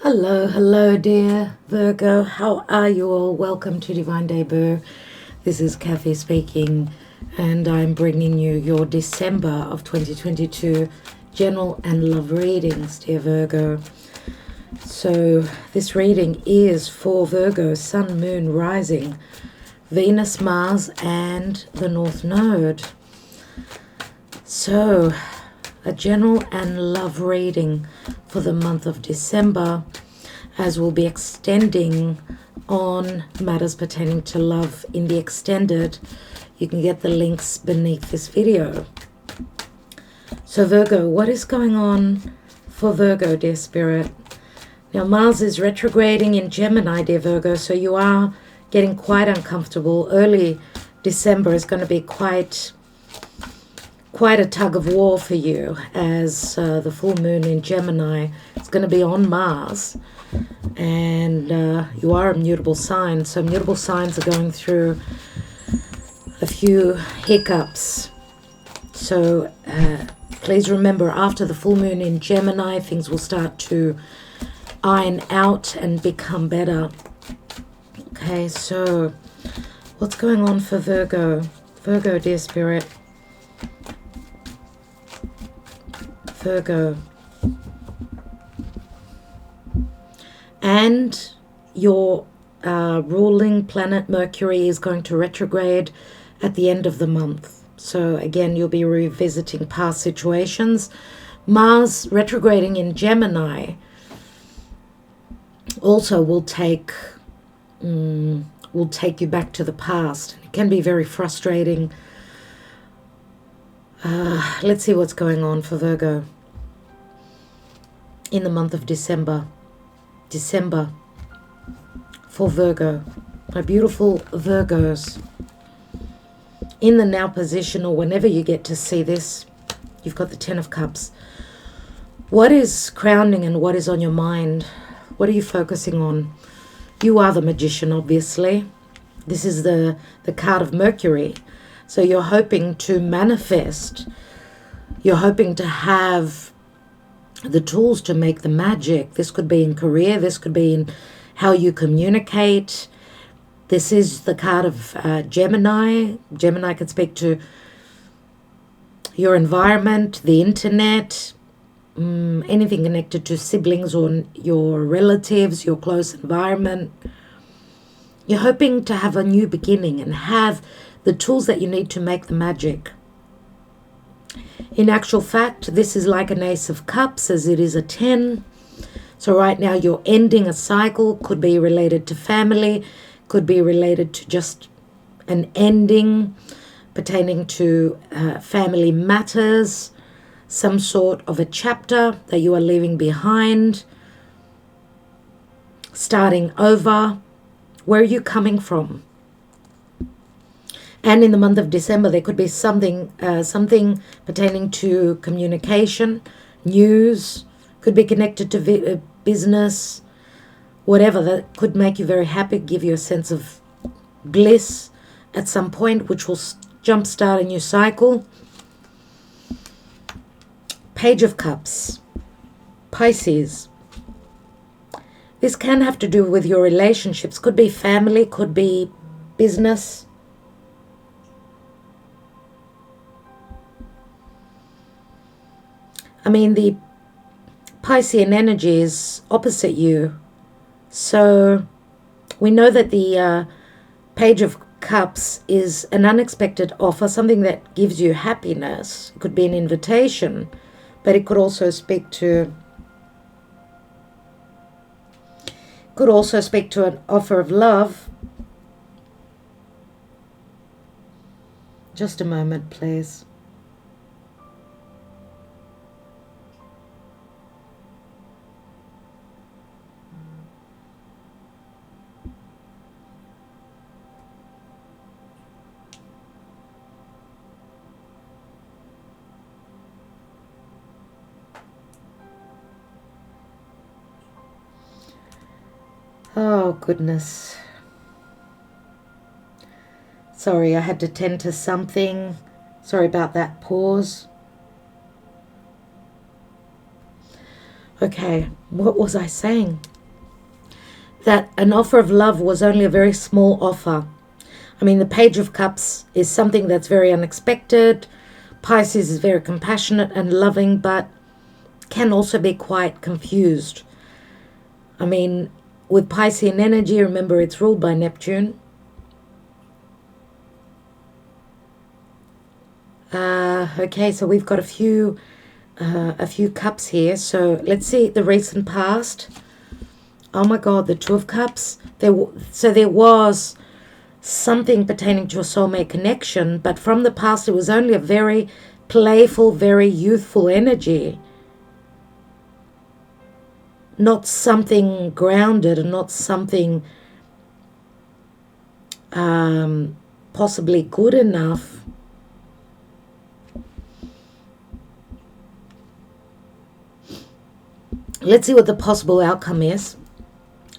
Hello, hello, dear Virgo. How are you all? Welcome to Divine Debut. This is Kathy speaking, and I'm bringing you your December of 2022 general and love readings, dear Virgo. So, this reading is for Virgo, Sun, Moon, Rising, Venus, Mars, and the North Node. So, a general and love reading for the month of December, as we'll be extending on matters pertaining to love in the extended. You can get the links beneath this video. So Virgo, what is going on for Virgo, dear Spirit? Now Mars is retrograding in Gemini, dear Virgo, so you are getting quite uncomfortable. Early December is going to be quite a tug of war for you, as the full moon in Gemini is going to be on Mars, and you are a mutable sign, so mutable signs are going through a few hiccups. So please remember, after the full moon in Gemini, things will start to iron out and become better. Okay, so what's going on for Virgo? Virgo, dear Spirit. Virgo, and your ruling planet Mercury is going to retrograde at the end of the month. So again, you'll be revisiting past situations. Mars retrograding in Gemini also will take you back to the past. It can be very frustrating. Let's see what's going on for Virgo in the month of December. December for Virgo, my beautiful Virgos. In the now position, or whenever you get to see this, you've got the Ten of Cups. What is crowning and what is on your mind? What are you focusing on? You are the Magician, obviously. This is the card of Mercury. So you're hoping to manifest. You're hoping to have the tools to make the magic. This could be in career. This could be in how you communicate. This is the card of Gemini. Gemini can speak to your environment, the internet, anything connected to siblings or your relatives, your close environment. You're hoping to have a new beginning and have the tools that you need to make the magic. In actual fact, this is like an Ace of Cups, as it is a 10. So right now you're ending a cycle. Could be related to family, could be related to just an ending pertaining to family matters, some sort of a chapter that you are leaving behind, starting over. Where are you coming from? And in the month of December, there could be something pertaining to communication, news, could be connected to business, whatever, that could make you very happy, give you a sense of bliss at some point, which will jumpstart a new cycle. Page of Cups, Pisces. This can have to do with your relationships. Could be family, could be business. I mean, the Piscean energy is opposite you. So we know that the Page of Cups is an unexpected offer, something that gives you happiness. It could be an invitation, but it could also speak to an offer of love. Just a moment, please. Oh, goodness. Sorry, I had to tend to something. Sorry about that pause. Okay, what was I saying? that an offer of love was only a very small offer. I mean, the Page of Cups is something that's very unexpected. Pisces is very compassionate and loving, but can also be quite confused. I mean, with Piscean energy, remember it's ruled by Neptune. Okay, so we've got a few cups here. So let's see the recent past. Oh my God, the Two of Cups. There was something pertaining to a soulmate connection, but from the past it was only a very playful, very youthful energy. Not something grounded and not something possibly good enough. Let's see what the possible outcome is.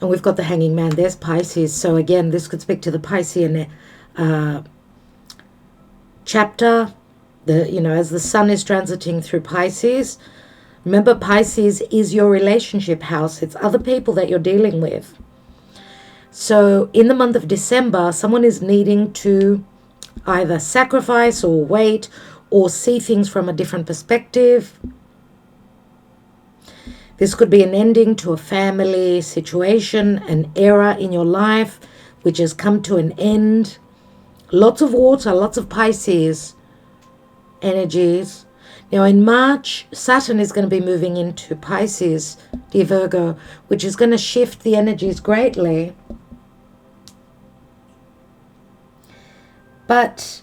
And we've got the Hanging Man. There's Pisces. So again, this could speak to the Piscean chapter. As the sun is transiting through Pisces. Remember, Pisces is your relationship house. It's other people that you're dealing with. So in the month of December, someone is needing to either sacrifice or wait or see things from a different perspective. This could be an ending to a family situation, an era in your life which has come to an end. Lots of water, lots of Pisces energies. Now in March, Saturn is going to be moving into Pisces, dear Virgo, which is going to shift the energies greatly. But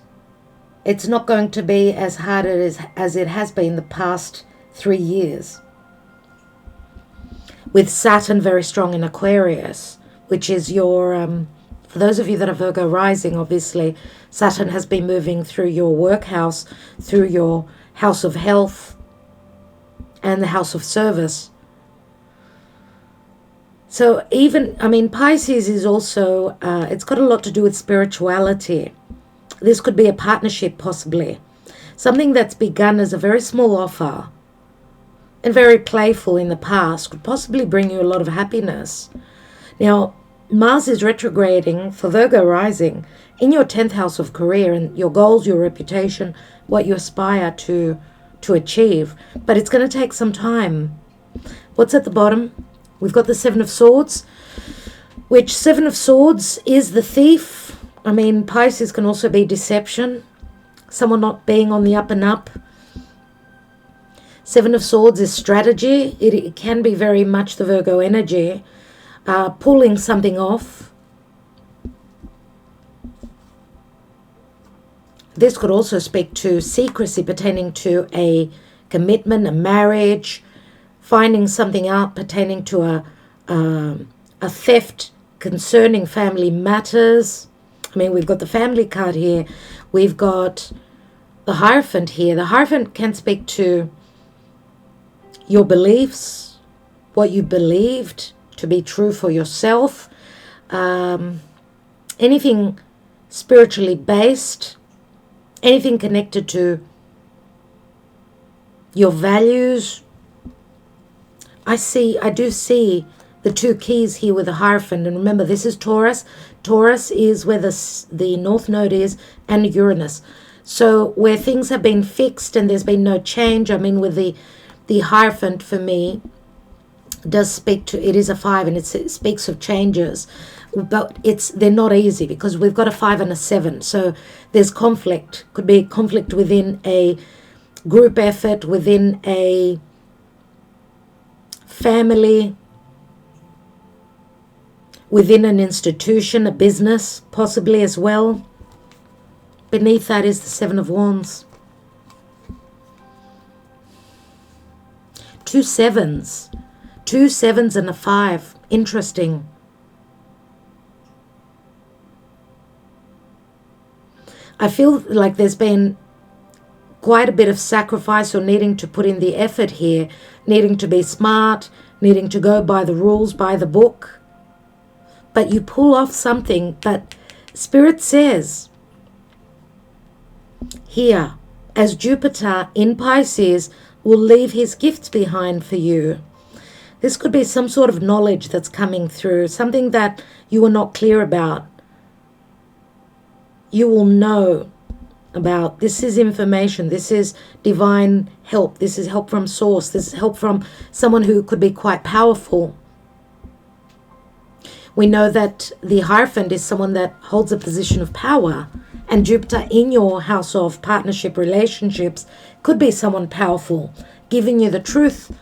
it's not going to be as hard as it has been the past 3 years. With Saturn very strong in Aquarius, which is your, for those of you that are Virgo rising, obviously, Saturn has been moving through your work house, through your house of health, and the house of service. So Pisces is also, it's got a lot to do with spirituality. This could be a partnership possibly. Something that's begun as a very small offer and very playful in the past could possibly bring you a lot of happiness. Now, Mars is retrograding for Virgo rising in your 10th house of career and your goals, your reputation, what you aspire to achieve. But it's going to take some time. What's at the bottom? We've got the Seven of Swords, which Seven of Swords is the thief. I mean, Pisces can also be deception, someone not being on the up and up. Seven of Swords is strategy. It can be very much the Virgo energy, pulling something off. This could also speak to secrecy pertaining to a commitment, a marriage, finding something out pertaining to a theft concerning family matters. I mean, we've got the family card here. We've got the Hierophant here. The Hierophant can speak to your beliefs, what you believed to be true for yourself, anything spiritually based, anything connected to your values. I do see the two keys here with the Hierophant, and remember this is Taurus. Taurus is where the North Node is, and Uranus. So where things have been fixed and there's been no change, I mean with the Hierophant for me does speak to, it is a 5 and it speaks of changes, but they're not easy because we've got a 5 and a 7. So there's conflict, could be conflict within a group effort, within a family, within an institution, a business possibly as well. Beneath that is the Seven of Wands. 2 sevens. 2 sevens and a 5. Interesting. I feel like there's been quite a bit of sacrifice or needing to put in the effort here, needing to be smart, needing to go by the rules, by the book. But you pull off something, but Spirit says here, as Jupiter in Pisces will leave his gifts behind for you. This could be some sort of knowledge that's coming through, something that you are not clear about. You will know about. This is information. This is divine help. This is help from source. This is help from someone who could be quite powerful. We know that the Hierophant is someone that holds a position of power, and Jupiter in your house of partnership relationships could be someone powerful, giving you the truth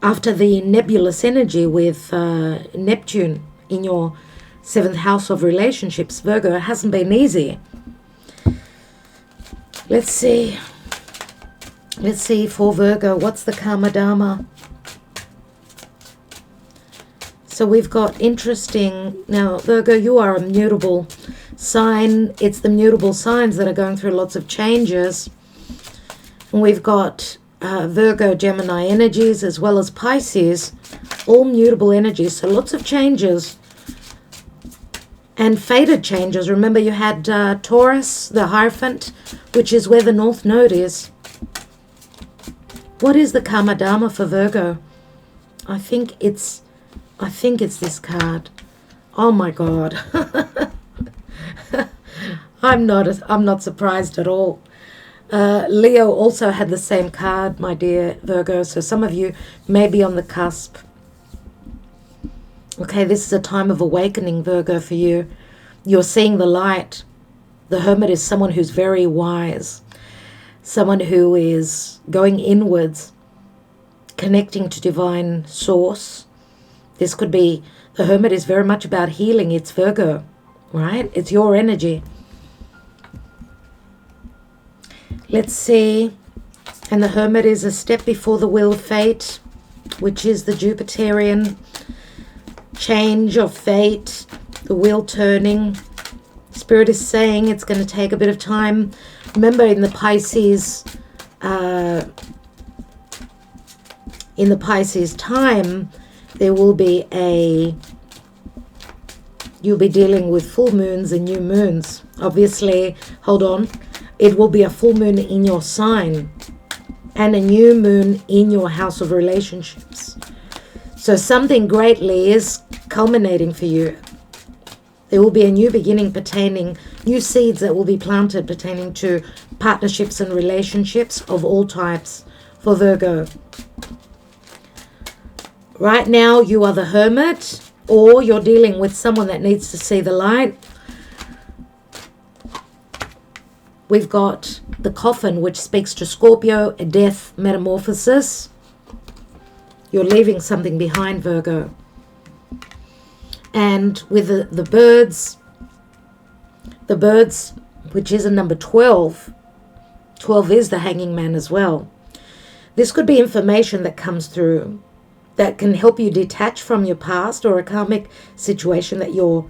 after the nebulous energy with Neptune in your 7th house of relationships. Virgo, it hasn't been easy. Let's see for Virgo, what's the Karma Dharma? So we've got interesting, now Virgo, you are a mutable sign. It's the mutable signs that are going through lots of changes. And we've got Virgo, Gemini energies, as well as Pisces, all mutable energies. So lots of changes and fated changes. Remember, you had Taurus, the Hierophant, which is where the North Node is. What is the Karma Dharma for Virgo? I think it's this card. Oh my God. I'm not surprised at all. Leo also had the same card, my dear Virgo, so some of you may be on the cusp. Okay, this is a time of awakening, Virgo, for you. You're seeing the light. The Hermit is someone who's very wise, someone who is going inwards, connecting to divine source. This could be, the Hermit is very much about healing. It's Virgo, right? It's your energy. Let's see. And the Hermit is a step before the Wheel of Fate, which is the Jupiterian change of fate, the wheel turning. Spirit is saying it's going to take a bit of time. Remember, in the Pisces time, there will be you'll be dealing with full moons and new moons. Obviously, hold on. It will be a full moon in your sign and a new moon in your house of relationships. So something greatly is culminating for you. There will be a new beginning pertaining, new seeds that will be planted pertaining to partnerships and relationships of all types for Virgo. Right now, you are the Hermit, or you're dealing with someone that needs to see the light. We've got the Coffin, which speaks to Scorpio, a death, metamorphosis. You're leaving something behind, Virgo. And with the birds, which is a number 12. 12 is the Hanging Man as well. This could be information that comes through that can help you detach from your past, or a karmic situation that you're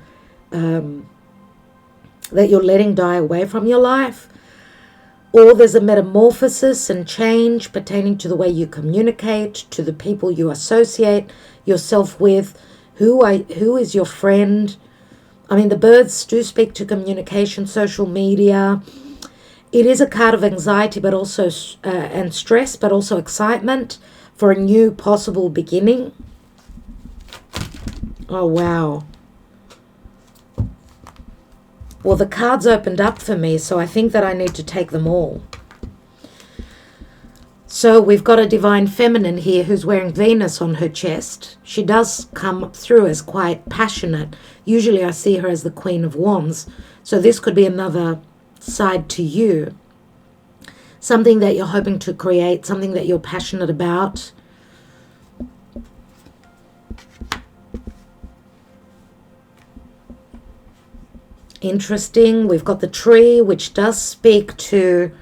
letting die away from your life. Or there's a metamorphosis and change pertaining to the way you communicate, to the people you associate yourself with, who is your friend. I mean, the birds do speak to communication, social media. It is a card of anxiety, but also and stress, but also excitement for a new possible beginning. Oh, wow. Well, the cards opened up for me, so I think that I need to take them all. So we've got a divine feminine here who's wearing Venus on her chest. She does come through as quite passionate. Usually I see her as the Queen of Wands. So this could be another side to you. Something that you're hoping to create, something that you're passionate about. Interesting. We've got the tree, which does speak to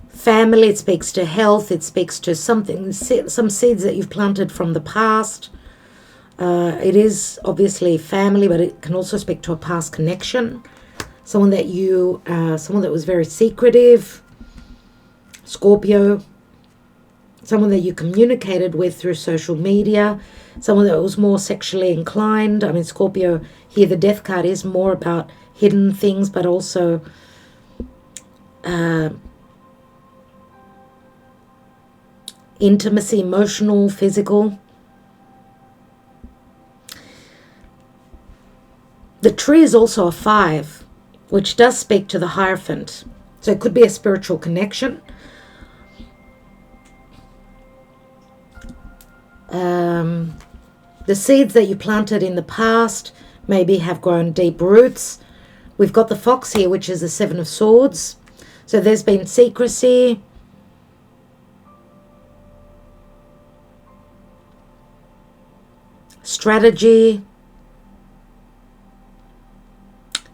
family. It speaks to health. It speaks to something, some seeds that you've planted from the past. It is obviously family, but it can also speak to a past connection. Someone that was very secretive. Scorpio. Someone that you communicated with through social media. Someone that was more sexually inclined. I mean, Scorpio here, the death card is more about hidden things, but also intimacy, emotional, physical. The tree is also a 5, which does speak to the Hierophant. So it could be a spiritual connection. The seeds that you planted in the past maybe have grown deep roots. We've got the fox here, which is the 7 of Swords. So there's been secrecy. Strategy.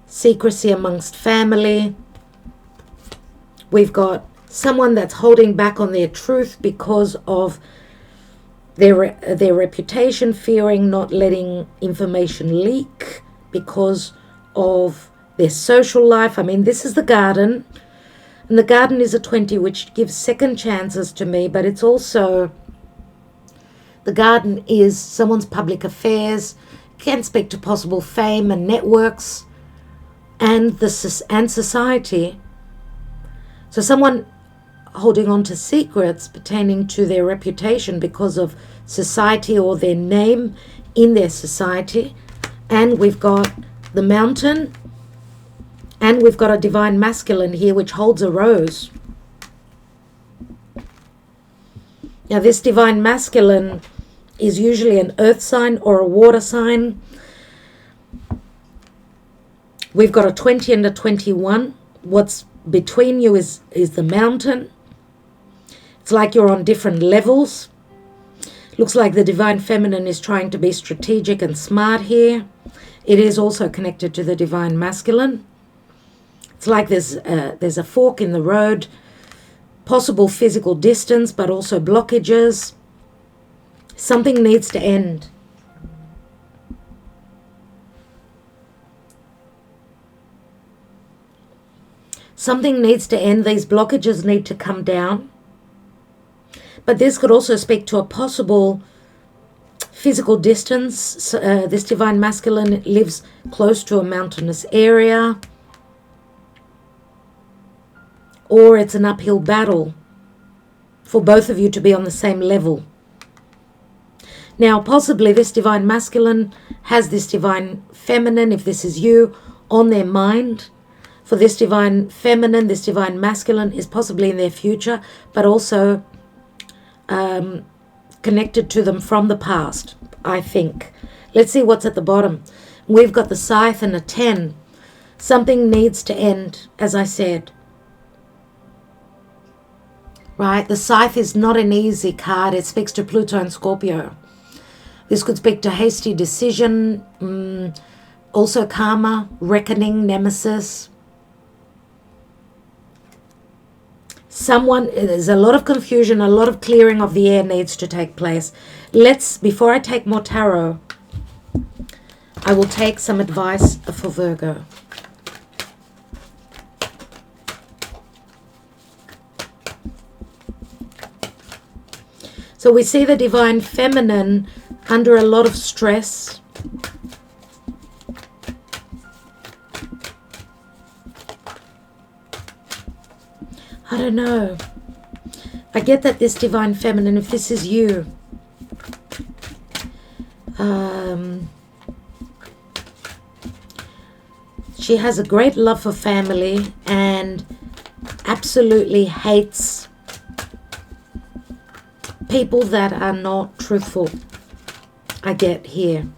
Secrecy amongst family. We've got someone that's holding back on their truth because of their reputation, fearing not letting information leak because of their social life. I mean, this is the Garden, and the Garden is a 20, which gives second chances to me, but it's also, the Garden is someone's public affairs, can speak to possible fame and networks and society. So someone holding on to secrets pertaining to their reputation because of society or their name in their society. And we've got the Mountain, and we've got a divine masculine here which holds a rose. Now this divine masculine is usually an earth sign or a water sign. We've got a 20 and a 21. What's between you is the Mountain. It's like you're on different levels. Looks like the divine feminine is trying to be strategic and smart here. It is also connected to the divine masculine. It's like there's a fork in the road, possible physical distance, but also blockages. Something needs to end. Something needs to end. These blockages need to come down. But this could also speak to a possible physical distance. This divine masculine lives close to a mountainous area. Or it's an uphill battle for both of you to be on the same level. Now, possibly this divine masculine has this divine feminine, if this is you, on their mind. For this divine feminine, this divine masculine is possibly in their future, but also connected to them from the past, I think. Let's see what's at the bottom. We've got the Scythe and a 10. Something needs to end, as I said. Right? The Scythe is not an easy card. It speaks to Pluto and Scorpio. This could speak to hasty decision, also karma, reckoning, nemesis. There's a lot of confusion, a lot of clearing of the air needs to take place. Before I take more tarot, I will take some advice for Virgo. So we see the divine feminine under a lot of stress. I don't know. I get that this divine feminine, if this is you, she has a great love for family and absolutely hates people that are not truthful. I get here.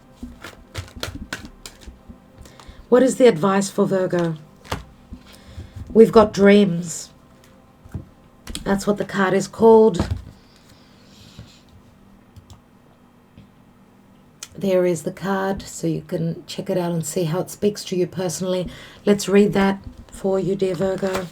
What is the advice for Virgo? We've got dreams. That's what the card is called. There is the card, so you can check it out and see how it speaks to you personally. Let's read that for you, dear Virgo.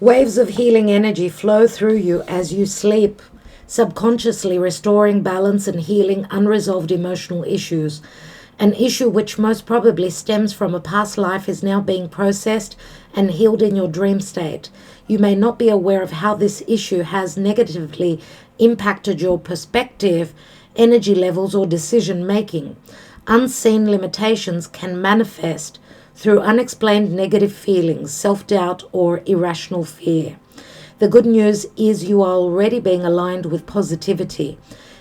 Waves of healing energy flow through you as you sleep, subconsciously restoring balance and healing unresolved emotional issues. An issue which most probably stems from a past life is now being processed and healed in your dream state. You may not be aware of how this issue has negatively impacted your perspective, energy levels, or decision making. Unseen limitations can manifest through unexplained negative feelings, self-doubt, or irrational fear. The good news is you are already being aligned with positivity.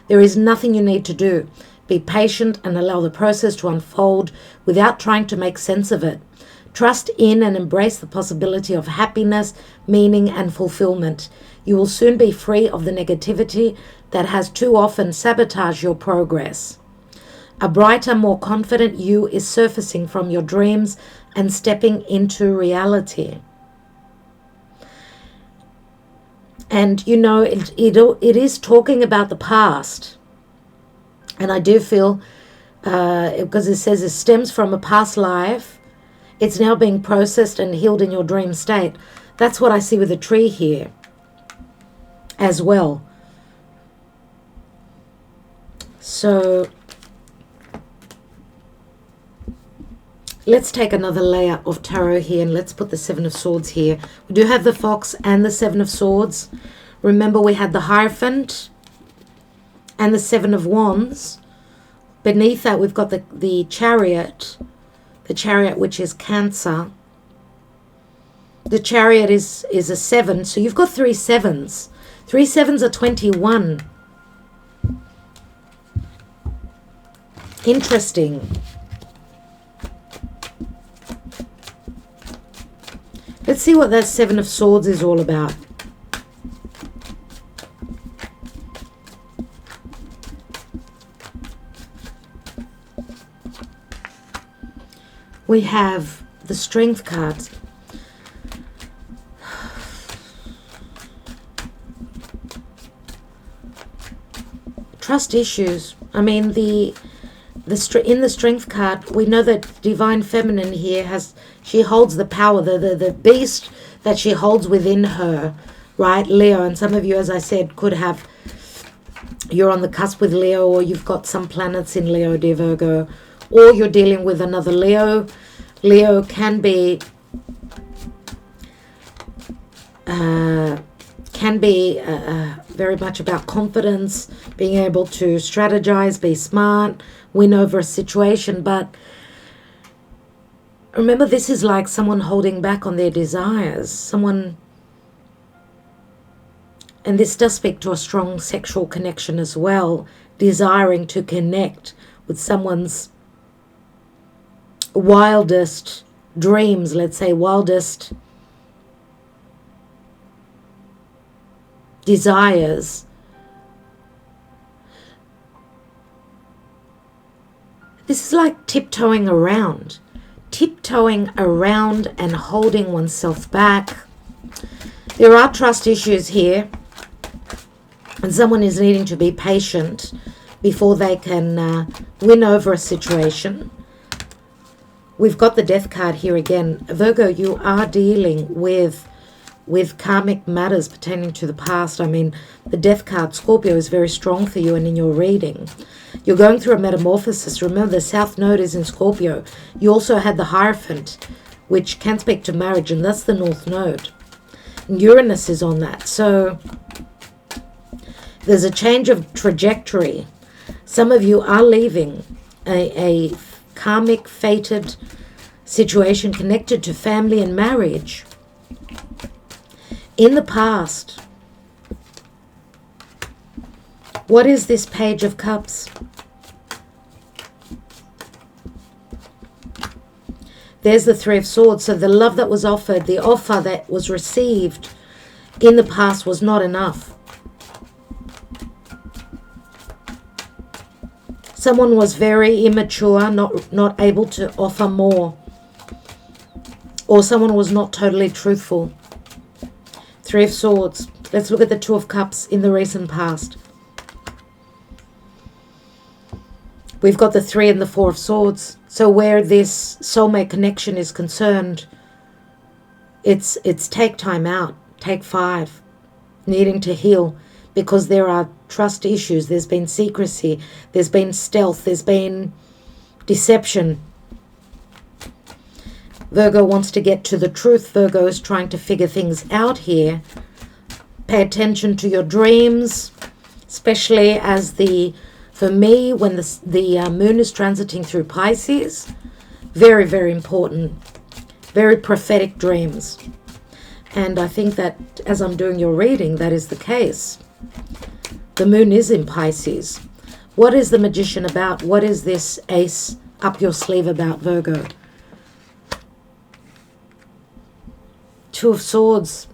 There is nothing you need to do. Be patient and allow the process to unfold without trying to make sense of it. Trust in and embrace the possibility of happiness, meaning, and fulfillment. You will soon be free of the negativity that has too often sabotaged your progress. A brighter, more confident you is surfacing from your dreams and stepping into reality. And you know, it is talking about the past. And I do feel, because it says it stems from a past life, it's now being processed and healed in your dream state. That's what I see with the tree here as well. So let's take another layer of tarot here, and let's put the Seven of Swords here. We do have the Fox and the Seven of Swords. Remember, we had the Hierophant and the Seven of Wands. Beneath that, we've got the Chariot. The Chariot, which is Cancer. The Chariot is a 7, so you've got 3 sevens. 3 sevens are 21. Interesting. Let's see what that Seven of Swords is all about. We have the Strength cards. Trust issues. I mean, in the Strength card, we know that Divine Feminine here she holds the power, the beast that she holds within her, right? Leo, and some of you, as I said, you're on the cusp with Leo, or you've got some planets in Leo, dear Virgo, or you're dealing with another Leo. Leo can be very much about confidence, being able to strategize, be smart, win over a situation. But remember, this is like someone holding back on their desires. And this does speak to a strong sexual connection as well, desiring to connect with someone's wildest dreams, let's say, wildest desires. This is like tiptoeing around and holding oneself back. There are trust issues here, and someone is needing to be patient before they can win over a situation. We've got the Death card here again. Virgo, you are dealing with karmic matters pertaining to the past. I mean, the Death card, Scorpio, is very strong for you, and in your reading, you're going through a metamorphosis. Remember, the South Node is in Scorpio. You also had the Hierophant, which can speak to marriage, and that's the North Node. And Uranus is on that. So there's a change of trajectory. Some of you are leaving a karmic, fated situation connected to family and marriage. In the past, what is this Page of Cups? There's the Three of Swords. So the love that was offered, the offer that was received in the past was not enough. Someone was very immature, not able to offer more. Or someone was not totally truthful. Three of Swords. Let's look at the Two of Cups in the recent past. We've got the Three and the Four of Swords. So where this soulmate connection is concerned, it's take time out, take 5, needing to heal, because there are trust issues. There's been secrecy, there's been stealth, there's been deception. Virgo wants to get to the truth. Virgo is trying to figure things out here. Pay attention to your dreams, especially as for me, when the moon is transiting through Pisces, Very, very important. Very prophetic dreams. And I think that as I'm doing your reading, that is the case. The moon is in Pisces. What is the Magician about? What is this ace up your sleeve about, Virgo? Two of Swords.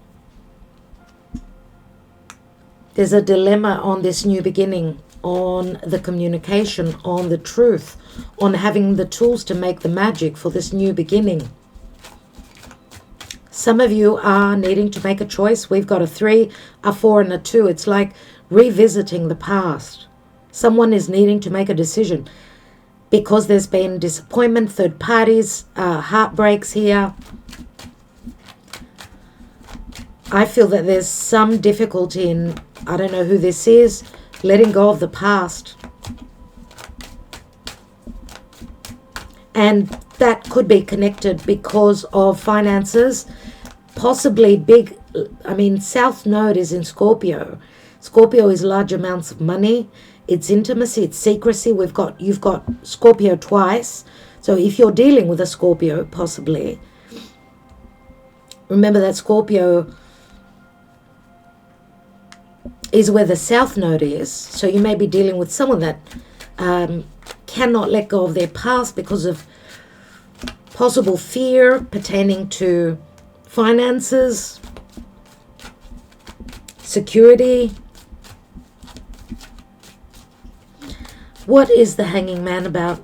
There's a dilemma on this new beginning, on the communication, on the truth, on having the tools to make the magic for this new beginning. Some of you are needing to make a choice. We've got a 3, a 4, and a 2. It's like revisiting the past. Someone is needing to make a decision because there's been disappointment, third parties, heartbreaks here. I feel that there's some difficulty in, I don't know who this is, letting go of the past. And that could be connected because of finances, possibly big, South Node is in Scorpio. Scorpio is large amounts of money. It's intimacy, it's secrecy. You've got Scorpio twice. So if you're dealing with a Scorpio, possibly, remember that Scorpio is where the South Node is. So you may be dealing with someone that cannot let go of their past because of possible fear pertaining to finances, security. What is the Hanging Man about?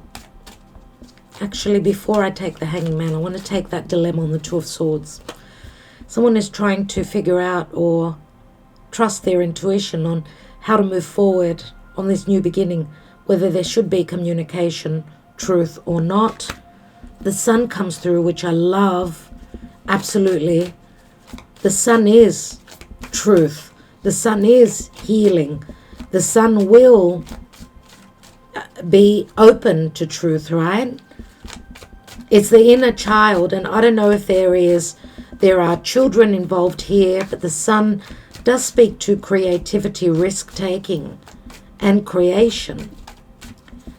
Actually, before I take the Hanging Man, I want to take that dilemma on the Two of Swords. Someone is trying to figure out or trust their intuition on how to move forward on this new beginning, whether there should be communication, truth or not. The Sun comes through, which I love, absolutely. The Sun is truth. The Sun is healing. The Sun will be open to truth, right? It's the inner child, and I don't know if there are children involved here, but the Sun does speak to creativity, risk-taking, and creation.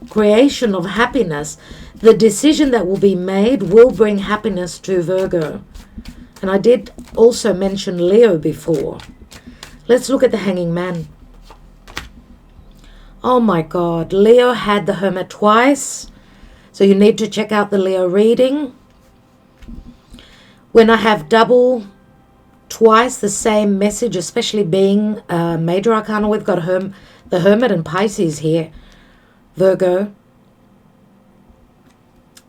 Creation of happiness. The decision that will be made will bring happiness to Virgo. And I did also mention Leo before. Let's look at the Hanging Man. Oh my God, Leo had the Hermit twice. So you need to check out the Leo reading. When I have double, twice the same message, especially being major arcana, we've got the Hermit and Pisces here, Virgo.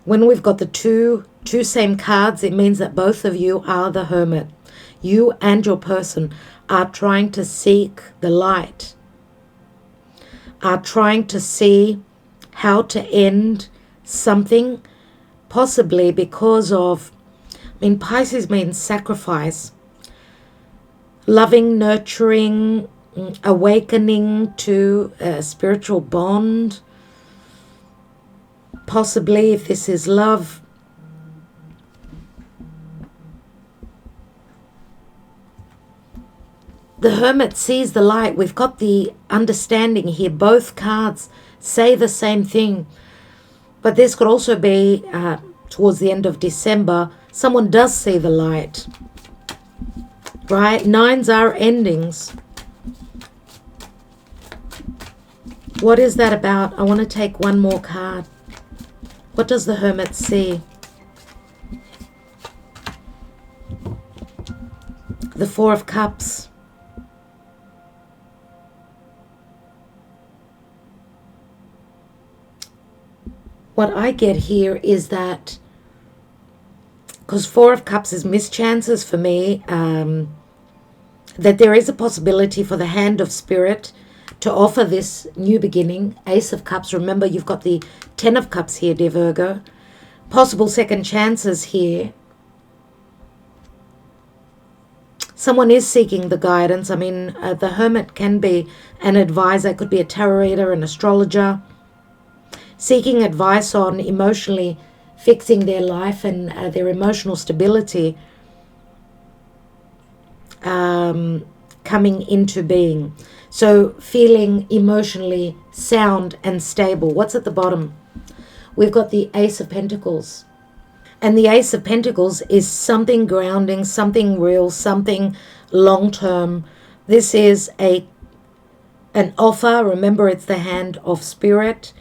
When we've got the two same cards, it means that both of you are the Hermit. You and your person are trying to seek the light, are trying to see how to end something, possibly because of, Pisces means sacrifice, loving, nurturing, awakening to a spiritual bond. Possibly, if this is love, the Hermit sees the light. We've got the understanding here. Both cards say the same thing. But this could also be towards the end of December. Someone does see the light. Right? Nines are endings. What is that about? I want to take one more card. What does the Hermit see? The Four of Cups. What I get here is that, because Four of Cups is mischances for me, that there is a possibility for the hand of spirit to offer this new beginning. Ace of Cups, remember you've got the Ten of Cups here, dear Virgo. Possible second chances here. Someone is seeking the guidance. The Hermit can be an advisor, could be a tarot reader, an astrologer, seeking advice on emotionally fixing their life and their emotional stability coming into being. So feeling emotionally sound and stable. What's at the bottom? We've got the Ace of Pentacles. And the Ace of Pentacles is something grounding, something real, something long-term. This is an offer. Remember, it's the hand of spirit.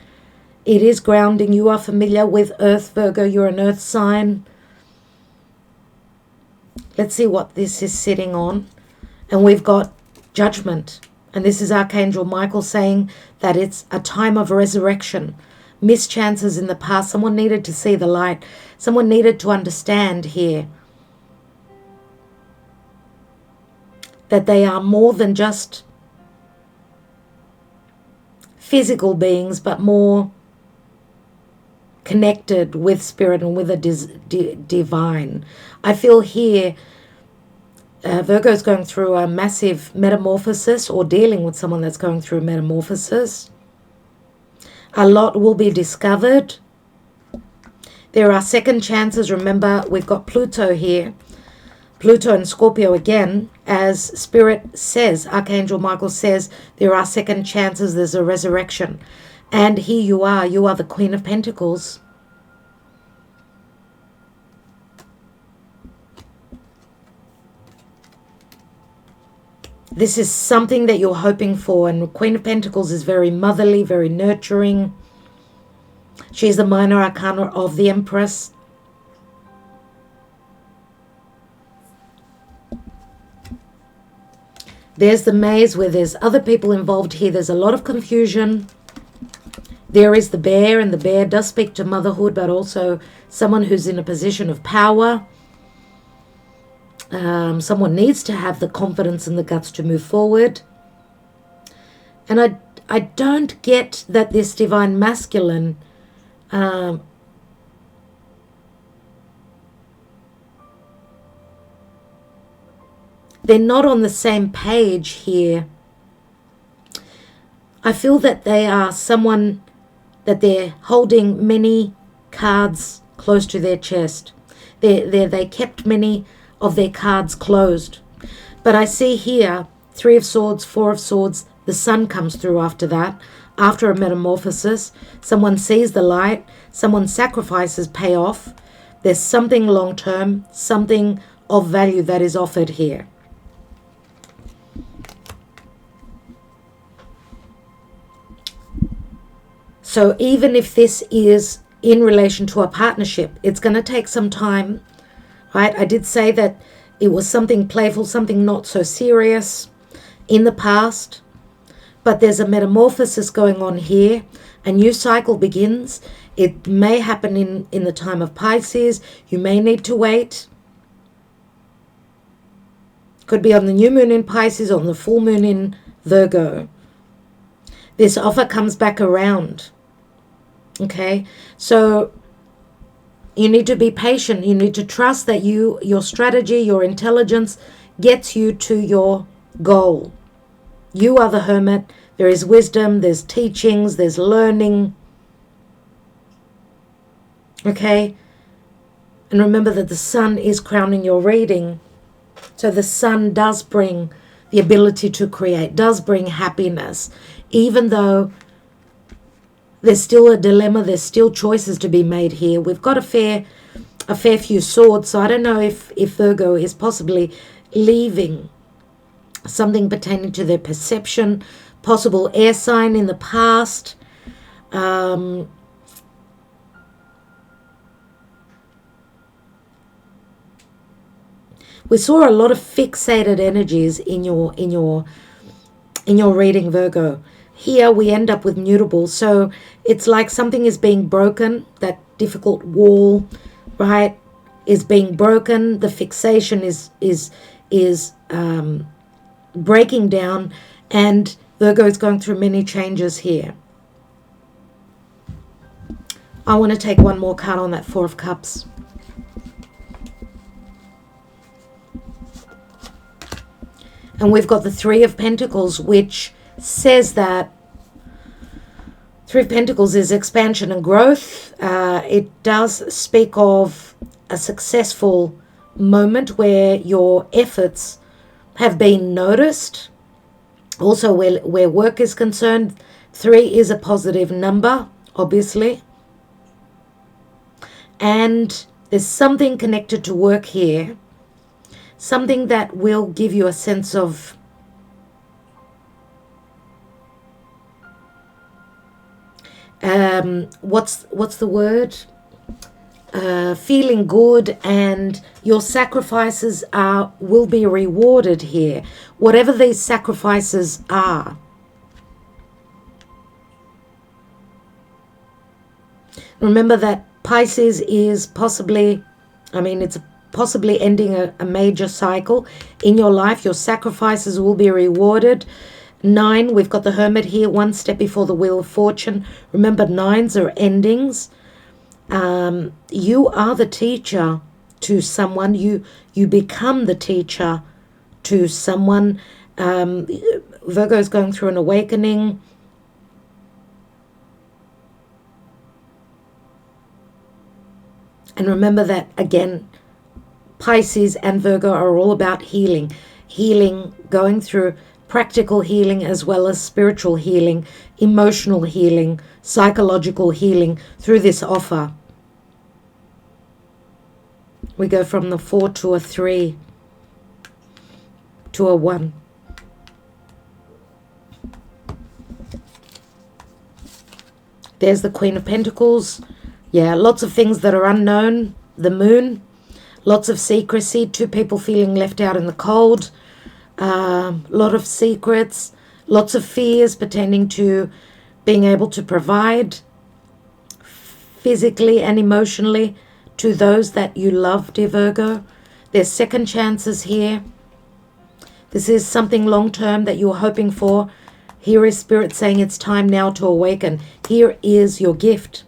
It is grounding. You are familiar with Earth, Virgo. You're an Earth sign. Let's see what this is sitting on. And we've got Judgment. And this is Archangel Michael saying that it's a time of resurrection. Missed chances in the past. Someone needed to see the light. Someone needed to understand here that they are more than just physical beings, but more connected with spirit and with a divine. I feel here Virgo's going through a massive metamorphosis, or dealing with someone that's going through a metamorphosis. A lot will be discovered. There are second chances. Remember, we've got Pluto here. Pluto and Scorpio again. As Spirit says, Archangel Michael says, there are second chances. There's a resurrection. And here you are. You are the Queen of Pentacles. This is something that you're hoping for. And Queen of Pentacles is very motherly, very nurturing. She's the minor arcana of the Empress. There's the maze where there's other people involved here. There's a lot of confusion. There is the bear, and the bear does speak to motherhood, but also someone who's in a position of power. Someone needs to have the confidence and the guts to move forward. And I don't get that this divine masculine they're not on the same page here. I feel that they are someone that they're holding many cards close to their chest. They kept many of their cards closed. But I see here 3 of Swords, 4 of Swords. The Sun comes through after that. After a metamorphosis, someone sees the light. Someone's sacrifices pay off. There's something long-term, something of value that is offered here. So even if this is in relation to a partnership, it's going to take some time, right? I did say that it was something playful, something not so serious in the past, but there's a metamorphosis going on here. A new cycle begins. It may happen in the time of Pisces. You may need to wait. Could be on the new moon in Pisces, on the full moon in Virgo. This offer comes back around. Okay, so you need to be patient. You need to trust that your strategy, your intelligence gets you to your goal. You are the hermit. There is wisdom, there's teachings, there's learning. Okay, and remember that the Sun is crowning your reading. So the Sun does bring the ability to create, does bring happiness, even though there's still a dilemma, there's still choices to be made here. We've got a fair few swords, so I don't know if Virgo is possibly leaving something pertaining to their perception, possible air sign in the past. We saw a lot of fixated energies in your reading, Virgo. Here we end up with mutable, so it's like something is being broken. That difficult wall, right, is being broken. The fixation is breaking down, and Virgo is going through many changes here. I want to take one more card on that 4 of Cups. And we've got the 3 of Pentacles, which says that 3 of Pentacles is expansion and growth. It does speak of a successful moment where your efforts have been noticed. Also, where work is concerned, 3 is a positive number, obviously. And There's something connected to work here. Something that will give you a sense of what's the word? Feeling good, and your sacrifices will be rewarded here, whatever these sacrifices are. Remember that Pisces is possibly, it's possibly ending a major cycle in your life. Your sacrifices will be rewarded. 9, we've got the Hermit here, one step before the Wheel of Fortune. Remember, 9s are endings. You are the teacher to someone. You become the teacher to someone. Virgo is going through an awakening. And remember that, again, Pisces and Virgo are all about healing. Healing, going through practical healing as well as spiritual healing, emotional healing, psychological healing through this offer. We go from the 4 to a 3 to a 1. There's the Queen of Pentacles. Yeah, lots of things that are unknown. The Moon, lots of secrecy, 2 people feeling left out in the cold. Lot of secrets, lots of fears pertaining to being able to provide physically and emotionally to those that you love, dear Virgo. There's second chances here. This is something long-term that you're hoping for. Here is Spirit saying it's time now to awaken. Here is your gift.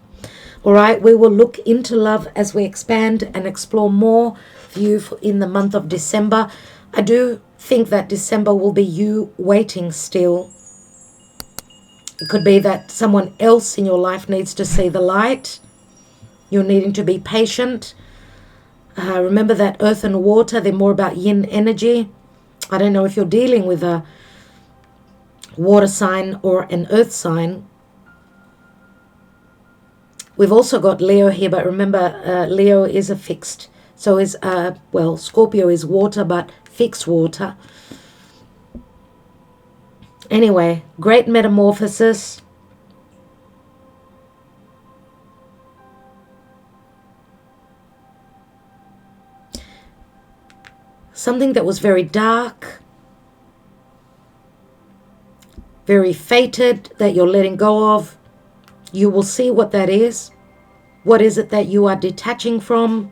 All right, we will look into love as we expand and explore more for you in the month of December. I do think that December will be you waiting still. It could be that someone else in your life needs to see the light. You're needing to be patient. Remember that earth and water, they're more about yin energy. I don't know if you're dealing with a water sign or an earth sign. We've also got Leo here, but remember, Leo is a fixed. So is, Scorpio is water, but fixed water. Anyway, great metamorphosis. Something that was very dark, very fated, that you're letting go of. You will see what that is. What is it that you are detaching from?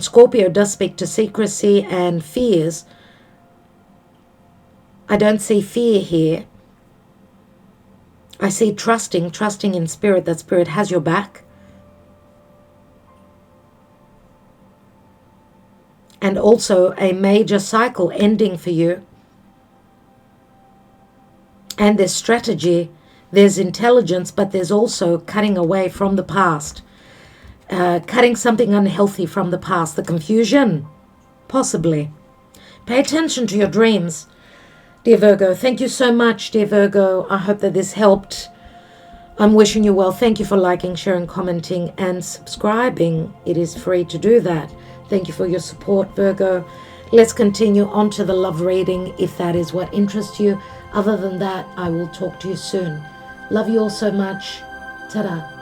Scorpio does speak to secrecy and fears. I don't see fear here. I see trusting in Spirit, that Spirit has your back. And also a major cycle ending for you. And there's strategy, there's intelligence, but there's also cutting away from the past. Cutting something unhealthy from the past. The confusion, possibly. Pay attention to your dreams, dear Virgo. Thank you so much, dear Virgo. I hope that this helped. I'm wishing you well. Thank you for liking, sharing, commenting, and subscribing. It is free to do that. Thank you for your support, Virgo. Let's continue on to the love reading if that is what interests you. Other than that, I will talk to you soon. Love you all so much. Ta-da.